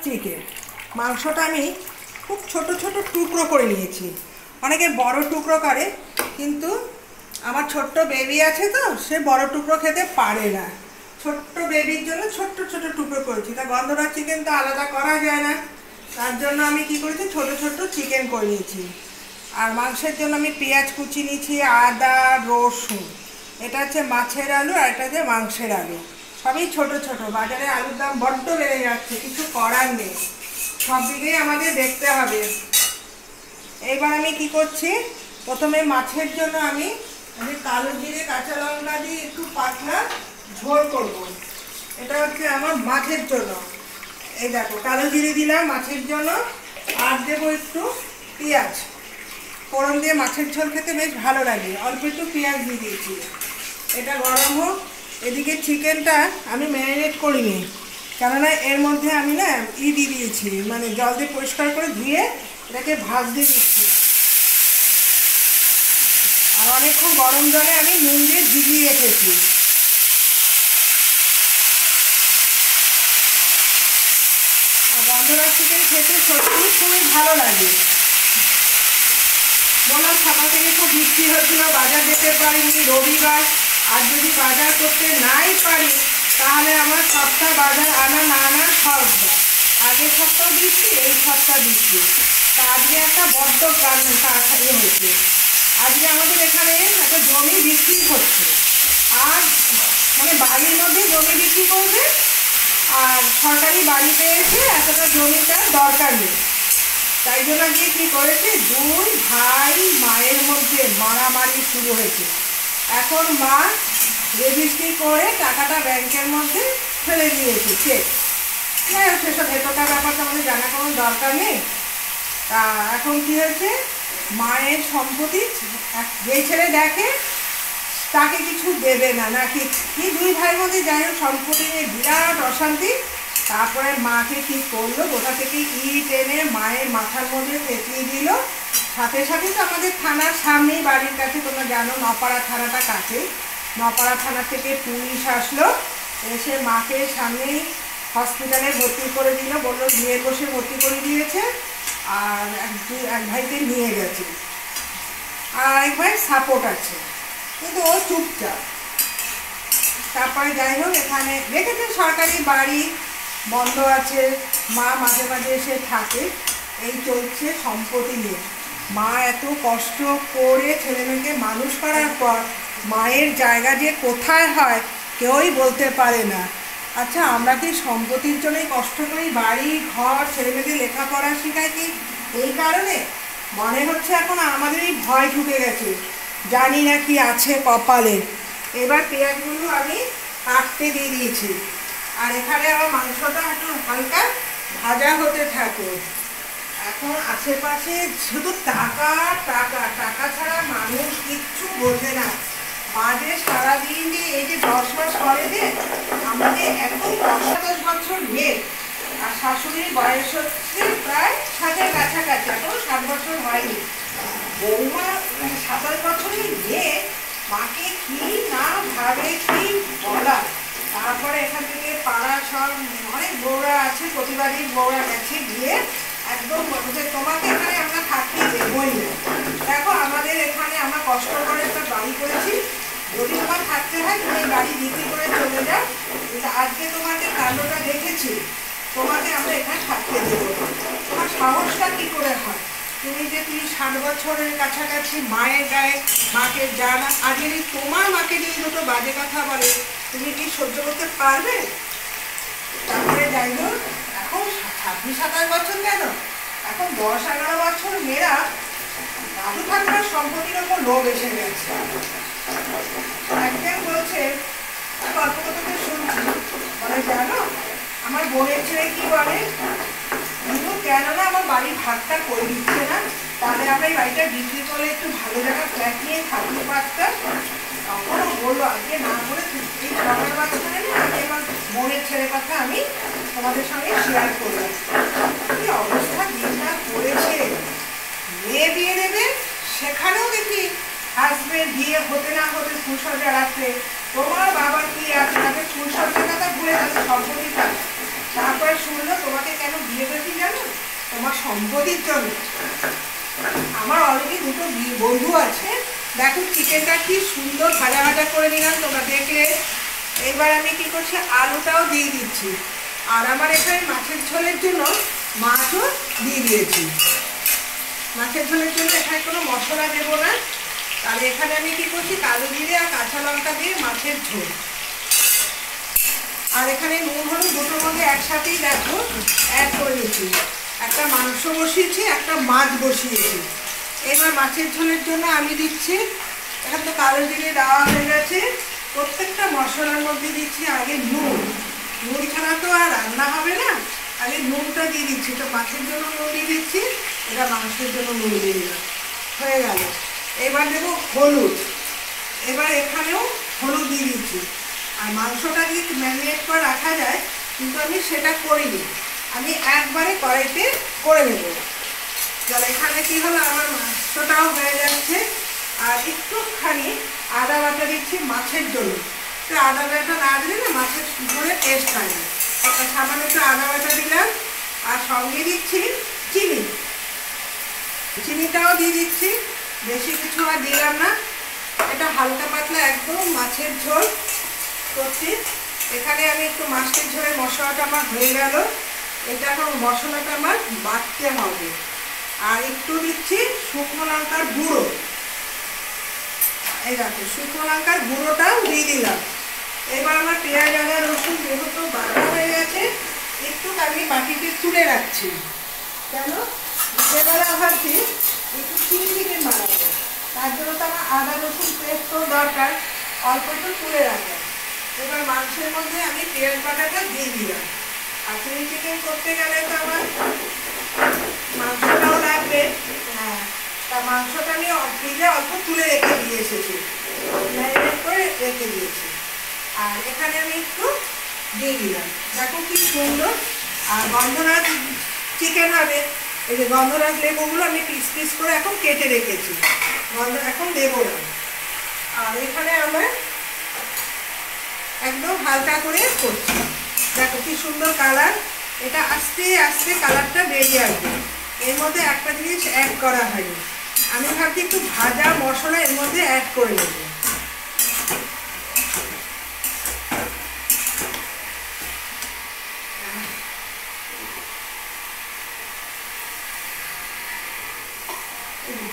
Chicken মাংসটা আমি খুব ছোট ছোট টুকরো করে নিয়েছি। অনেকে বড় টুকরো করে, কিন্তু আমার ছোট্ট বেবি আছে তো, সে বড় টুকরো খেতে পারে না। ছোট্ট বেবির জন্য ছোট্ট ছোট টুকরো করেছি। তা গন্ধরাজ চিকেন তো আলাদা করা যায় না, তার জন্য আমি কি করেছি, ছোট ছোট চিকেন করে নিয়েছি। আর মাংসের জন্য আমি পেঁয়াজ কুচি নিয়েছি, আদা, রসুন। এটা হচ্ছে মাছের আলু আর এটা হচ্ছে মাংসের আলু, সবই ছোট ছোট। বাজারে আলুর দাম বড্ড বেড়ে যাচ্ছে, কিছু করার নেই, সব দিকেই আমাদের দেখতে হবে। এইবার আমি কি করছি, প্রথমে মাছের জন্য আমি কালো জিরে কাঁচা লঙ্কা দিয়ে একটু পাতলা ঝোল করব। এটা হচ্ছে আমার মাছের জন্য। এই দেখো, কালো জিরে দিলাম মাছের জন্য, আর দেবো একটু পেঁয়াজ। ফোড়ন দিয়ে মাছের ঝোল খেতে বেশ ভালো লাগে, অল্প একটু পেঁয়াজ দিয়ে দিয়েছি। এটা গরম হোক। এদিকে চিকেনটা আমি ম্যারিনেট করিনি, কেননা এর মধ্যে আমি না দিয়ে দিয়েছি, মানে জল দিয়ে পরিষ্কার করে ধুয়ে এটাকে ভাজতে দিচ্ছি। আর অনেকক্ষণ গরম জলে আমি নুন দিয়ে ভিজিয়ে রেখেছি। আর গন্ধরাজ চিকেন খেতে সত্যি খুবই ভালো লাগে। বললাম সকাল থেকে খুব বৃষ্টি হচ্ছিল, বাজার যেতে পারিনি, রবিবার। আর যদি বাজার করতে নাই পারি, তাহলে আমার সপ্তাহ বাজার আনা না আনা খরচা। আগের সপ্তাহ বৃষ্টি, এই সপ্তাহ বৃষ্টি। তা আজকে একটা বড্ড হয়েছে। আজকে আমাদের এখানে একটা জমি বিক্রি হচ্ছে, আর মানে বাড়ির মধ্যে জমি বিক্রি করবে, আর সরকারি বাড়ি পেয়েছে, এতটা জমিটার দরকার নেই। তাই জন্য আজকে কী করেছে, দুই ভাই মায়ের মধ্যে মারামারি শুরু হয়েছে। এখন মা রেজিস্ট্রি করে টাকাটা ব্যাংকের মধ্যে ফেলে দিয়েছে, চেক। হ্যাঁ, সেসব ভেতরকার ব্যাপারটা আমাদের জানা কোনো দরকার নেই। তা এখন কী হয়েছে, মায়ের সম্পত্তি যেই ছেলে দেখে তাকে কিছু দেবে না, নাকি কি দুই ভাইয়ের মধ্যে যাই হোক সম্পত্তি নিয়ে বিরাট অশান্তি। তারপরে মাকে কি করলো, কোথা থেকে ইট এনে মায়ের মাথার মধ্যে পেঁচিয়ে দিল। সাথে সাথে তো আমাদের থানার সামনেই, বাড়ির কাছে, তোমরা জানো নপাড়া থানাটা কাছে, নপাড়া থানা থেকে পুলিশ আসলো, এসে মাকে সামনেই হসপিটালে ভর্তি করে দিল, বললো বিয়ে বসে ভর্তি করে দিয়েছে। আর এক ভাইকে নিয়ে গেছে, আর এক ভাই সাপোর্ট আছে, কিন্তু ও চুপচাপ। তারপরে যাই হোক, এখানে দেখেছে সরকারি বাড়ি বন্ধ আছে, মা মাঝে মাঝে এসে থাকে, এই চলছে সম্পত্তি নিয়ে। মা এত কষ্ট করে ছেলেমেয়েকে মানুষ করার পর মায়ের জায়গা যে কোথায় হয় কেউই বলতে পারে না। আচ্ছা, আমরা কি সম্পত্তির জন্যই কষ্ট করি? বাড়ি ঘর, ছেলেমেয়েদের লেখাপড়া শেখাই কি এই কারণে? মনে হচ্ছে এখন আমাদেরই ভয় ঢুকে গেছে, জানি না কি আছে কপালে। এবার পেঁয়াজগুলো আমি কাটতে দিয়ে দিয়েছি, আর এখানে আমার মাংসটা একটু হালকা ভাজা হতে থাকে। এখন আশেপাশে শুধু টাকা টাকা টাকা ছাড়া মানুষ কিচ্ছু বোঝে না। বাজে সারাদিন যে এই যে 10 মাস পরে যে আমাদের এখন 10 বছর মেয়ে, আর শাশুড়ির বয়স হচ্ছে প্রায় 60-এর কাছাকাছি, এখন 7 বছর হয়নি। বৌমা 27 বছরের মেয়ে, মাকে কি না ভাবে কি বলা। তারপরে এখান থেকে পাড়া সব অনেক বউরা আছে, প্রতিবারই বউরা গেছে, গিয়ে একদম বলছে তোমাকে এখানে আমরা থাকতে দেবই না। দেখো, আমাদের এখানে আমরা কষ্ট করে একটা বাড়ি করেছি, যদি তোমার থাকতে হয় তুমি এই বাড়ি বিক্রি করে চলে যাও, কিন্তু আজকে তোমাকে কাণ্ডটা দেখেছি, তোমাকে আমরা এখানে থাকতে দেবো। তোমার সাহসটা কী করে হয়? তুমি 60 বছরের কাছাকাছি মায়ের গায়ে, মাকে জানা, আজ যদি তোমার মাকে যদি দুটো বাজে কথা বলে, তুমি কি সহ্য করতে পারবে? তারপরে যাই হোক, এখন 26-27 বছর কেন, এখন 10-11 বছর মেয়েরা দাদু ঠাকুমার সম্পত্তির ওপর লোভ এসে গেছে। একজন বলছে, গল্প কথাতে শুনছি, বলে জানো আমার বোনের ছেলে কি বলে, কিন্তু কেননা আমার বাড়ির ভাগটা করে দিচ্ছে না, তাহলে আমরা এই বাড়িটা বিক্রি করে একটু ভালো জায়গা ফ্ল্যাট নিয়ে থাকতে পারতাম। তখনও বললো আজকে না বলে এই সবার বাচ্চা নেই, আমি আমার বোনের ছেলের কথা আমি তোমাদের সঙ্গে শেয়ার করলাম। কি অবস্থা দিনটা করেছে। মেয়ে বিয়ে দেবে, সেখানেও দেখি হাজবেন্ড বিয়ে হতে না হতে ফুলসজ্জা রাখতে, তোমার বাবা কি আছে তাকে ফুলসজ্জার কথা ভুলে যাচ্ছে সম্পত্তিটা। তারপরে শুনলো তোমাকে কেন বিয়ে আমার সম্পত্তির জন্য। আমার অলরেডি দুটো বন্ধু আছে। দেখো চিকেনটা কি সুন্দর ভাজা ভাজা করে নিলাম, তোমরা দেখলে। এবার আমি কি করছি, আলুটাও দিয়ে দিচ্ছি। আর আমার এখানে মাছের ঝোলের জন্য মাছও দিয়ে দিয়েছি। মাছের ঝোলের জন্য এখানে কোনো মশলা দেবো না। তাহলে এখানে আমি কি করছি, কালো জিরে আর কাঁচা লঙ্কা দিয়ে মাছের ঝোল। আর এখানে নুন হলুদ দুটোর মধ্যে একসাথেই দেখো অ্যাড করে দিচ্ছি। একটা মাংস বসিয়েছি, একটা মাছ বসিয়েছি। এবার মাছের ঝোলের জন্য আমি দিচ্ছি, এখন তো কালো জিরে দেওয়া হয়ে গেছে। প্রত্যেকটা মশলার মধ্যে দিচ্ছি আগে নুন। নুন ছাড়া তো আর রান্না হবে না, আগে নুনটা দিয়ে দিচ্ছি। তো মাছের জন্য নুন দিয়ে দিচ্ছি, এটা মাংসের জন্য নুন দিয়ে দিলাম, হয়ে গেল। এবার দেবো হলুদ। এবার এখানেও হলুদ দিয়ে দিচ্ছি। আর মাংসটা যদি ম্যারিনেট করে রাখা যায়, কিন্তু আমি সেটা করিনি, আমি একবারে কড়াইতে করে নেব। চলো এখানে কি হলো, আমার মাংসটাও হয়ে যাচ্ছে। আর একটুখানি আদা বাটা দিচ্ছি মাছের জন্য। তো আদা বাটা না দিলে না মাছের ঝোলে টেস্ট হয় না। সামান্য একটু আদা বাটা দিলাম। আর সঙ্গে দিচ্ছি চিনি, চিনিটাও দিয়ে দিচ্ছি, বেশি কিছু আর দিলাম না। এটা হালকা পাতলা একদম মাছের ঝোল করছি। এখানে আমি একটু মাছের ঝোলের মশলাটা আমার হয়ে গেল। এটা এখন মশলাটা আমার বাটতে হবে। আর একটু দিচ্ছি শুকনো লঙ্কার গুঁড়ো। এই দেখো শুকনো লঙ্কার গুঁড়োটাও দিয়ে দিলাম। এবার আমার পেঁয়াজ আদা রসুন যেহেতু বাটা হয়ে গেছে, একটু আমি বাটিতে তুলে রাখছি। কেন দুপুরবেলা ভাবছি একটু চিলি চিকেন বানাবো, তার জন্য তো আমার আদা রসুন পেস্টও দরকার, অল্প একটু তুলে রাখলাম। এবার মাংসের মধ্যে আমি পেঁয়াজ বাটাটা দিয়ে দিলাম। আর চিলি চিকেন করতে গেলে তো আমার মাংসটাও লাগবে। হ্যাঁ, তা মাংসটা আমি ফ্রিজে অল্প তুলে রেখে দিয়ে এসেছি, ম্যারিনেট করে রেখে দিয়েছি। আর এখানে আমি একটু দিয়ে দিলাম, দেখো কি সুন্দর। আর গন্ধরাজ চিকেন হবে। এই যে গন্ধরাজ লেবুগুলো আমি পিস পিস করে এখন কেটে রেখেছি, এখন দেবো না। আর এখানে আমরা একদম হালকা করে করছি, দেখো কি সুন্দর কালার। এটা আস্তে আস্তে কালারটা বেরিয়ে আসবে। এর মধ্যে একটা জিনিস অ্যাড করা হয়নি, আমি ভাবছি একটু ভাজা মশলা এর মধ্যে অ্যাড করে নেব।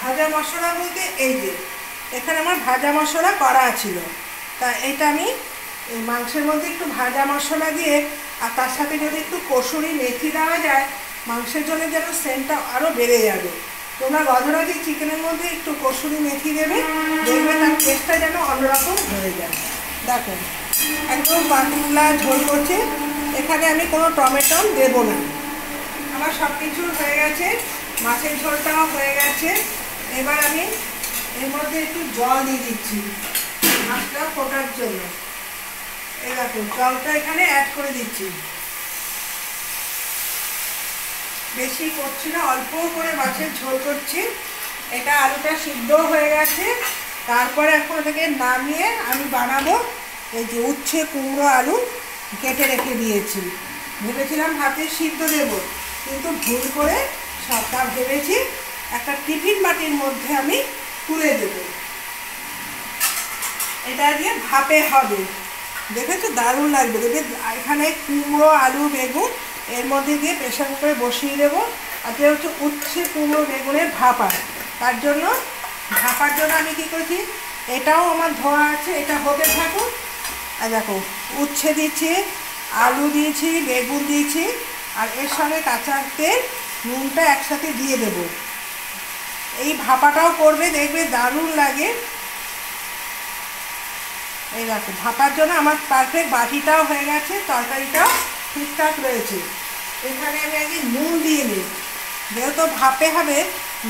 ভাজা মশলা বলতে এই যে এখানে আমার ভাজা মশলা করা ছিল, তা এটা আমি এই মাংসের মধ্যে একটু ভাজা মশলা দিয়ে, আর তার সাথে যদি একটু কসুরি মেথি দেওয়া যায়, মাংসের জন্য যেন সেন্টটা আরও বেড়ে যাবে। তোমরা গন্ধরাজি চিকেনের মধ্যে একটু কসুরি মেথি দেবে, দেখবে তার টেস্টটা যেন অন্যরকম হয়ে যায়। দেখো একদম পাতলা ঝোল করছে, এখানে আমি কোনো টমেটো দেবো না। আমার সব কিছু হয়ে গেছে, মাছের ঝোলটাও হয়ে গেছে। এবার আমি এর মধ্যে একটু জল দিয়ে দিচ্ছি মাছটা ফোটার জন্য। এই দেখো জলটা এখানে অ্যাড করে দিচ্ছি, বেশি করছি না, অল্প করে মাছের ঝোল করছি। এটা আলুটা সিদ্ধ হয়ে গেছে। তারপরে এখন এটাকে নামিয়ে আমি বানাবো এই যে উচ্ছে কুমড়ো আলু কেটে রেখে দিয়েছি। ভেবেছিলাম ভাতে সিদ্ধ দেব, কিন্তু ভুল করে সবটা ভেবেছি একটা টিফিন বাটির মধ্যে আমি তুলে দেব। এটা দিয়ে ভাপে হবে, দেখেছো দারুণ লাগবে। দেখবে এখানে কুমড়ো আলু বেগুন এর মধ্যে দিয়ে প্রেশার কুকারে বসিয়ে দেবো। আর যে হচ্ছে উচ্ছে কুমড়ো বেগুনের ভাপা, তার জন্য ভাপার জন্য আমি কী করছি, এটাও আমার ধোয়া আছে, এটা হতে থাকুক। আর দেখো উচ্ছে দিচ্ছি, আলু দিয়েছি, বেগুন দিয়েছি, আর এর সঙ্গে কাঁচা তেল নুনটা একসাথে দিয়ে দেব। এই ভাপাটাও করবে, দেখবে দারুণ লাগে। এই দেখো ভাপার জন্য আমার পারফেক্ট বাটিটাও হয়ে গেছে, তরকারিটাও ঠিকঠাক রয়েছে। এখানে আমি আগে নুন দিয়ে নিই, যেহেতু ভাপে হবে,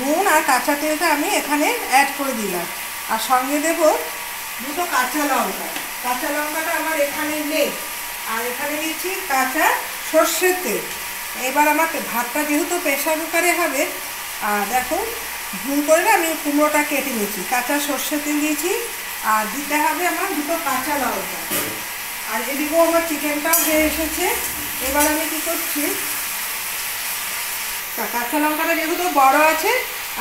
নুন আর কাঁচা তেলটা আমি এখানে অ্যাড করে দিলাম। আর সঙ্গে দেব দুটো কাঁচা লঙ্কা। কাঁচা লঙ্কাটা আমার এখানে নেই। আর এখানে দিচ্ছি কাঁচা সর্ষের তেল। এবার আমাকে ভাতটা যেহেতু প্রেশার কুকারে হবে, আর দেখো ভুল করে আমি কুমড়োটা কেটে নিয়েছি, কাঁচা সর্ষের তেল দিয়েছি। আর দিতে হবে আমার দুটো কাঁচা লঙ্কা। আর এদিকেও আমার চিকেনটাও হয়ে এসেছে। এবার আমি কী করছি, কাঁচা লঙ্কাটা যেহেতু বড় আছে,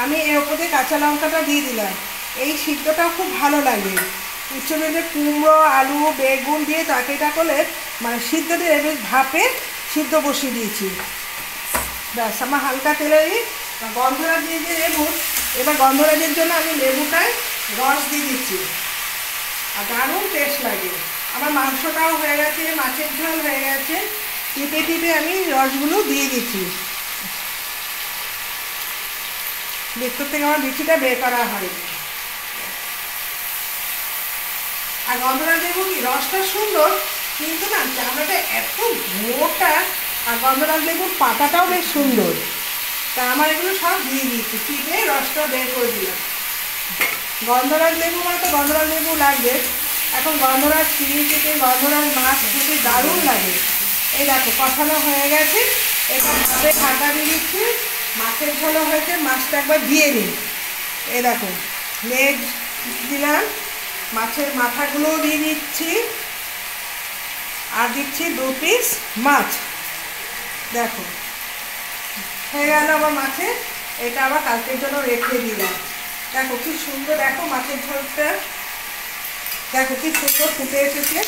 আমি এর ওপরে কাঁচা লঙ্কাটা দিয়ে দিলাম। এই সিদ্ধটাও খুব ভালো লাগে। উচ্ছে বেঁধে কুমড়ো, আলু, বেগুন দিয়ে তরকারিটা করলে মানে সিদ্ধ দিয়ে বেশ ভাপে সিদ্ধ বসিয়ে দিয়েছি। ব্যাস, আমার হালকা তেলে গন্ধরাজ দিয়ে যে লেবু, এবার গন্ধরাজের জন্য আমি লেবুটায় রস দিয়ে দিচ্ছি, আর দারুণ টেস্ট লাগে। আমার মাংসটাও হয়ে গেছে, মাছের ঝোল হয়ে গেছে, টিপে টিপে আমি রসগুলো দিয়ে দিচ্ছি। ভেতর থেকে আমার বিচিটা বের করা হয়নি। আর গন্ধরাজ লেবু কি রসটা সুন্দর, কিন্তু না চামড়াটা এত মোটা, আর গন্ধরাজ লেবুর পাতাটাও বেশ সুন্দর। তা আমার এগুলো সব দিয়ে দিচ্ছি, টিপে রসটা বের করে দিলাম। গন্ধরাজ লেবু মানে তো গন্ধরাজ লেবু লাগবে। এখন গন্ধরাজ চিনি থেকে গন্ধরাজ মাছ খেতে দারুণ লাগে। এই দেখো কষানো হয়ে গেছে, এটা ভাবে ঢাকা দিয়ে দিচ্ছি। মাছের ঝোলও হয়েছে, মাছটা একবার দিয়ে নিই। এই দেখো লেগ দিলাম, মাছের মাথাগুলোও দিয়ে দিচ্ছি, আর দিচ্ছি 2 পিস মাছ। দেখো হয়ে গেল আমার মাছে। এটা আবার কালকের জন্য রেখে দিলাম। দেখো কি সুন্দর, দেখো মাছের ঝোলটা দেখো কি সুন্দর ফুটে এসেছে।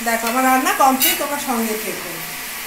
দেখো আমার রান্না কমপ্লিট, তোমার সঙ্গে খেতে।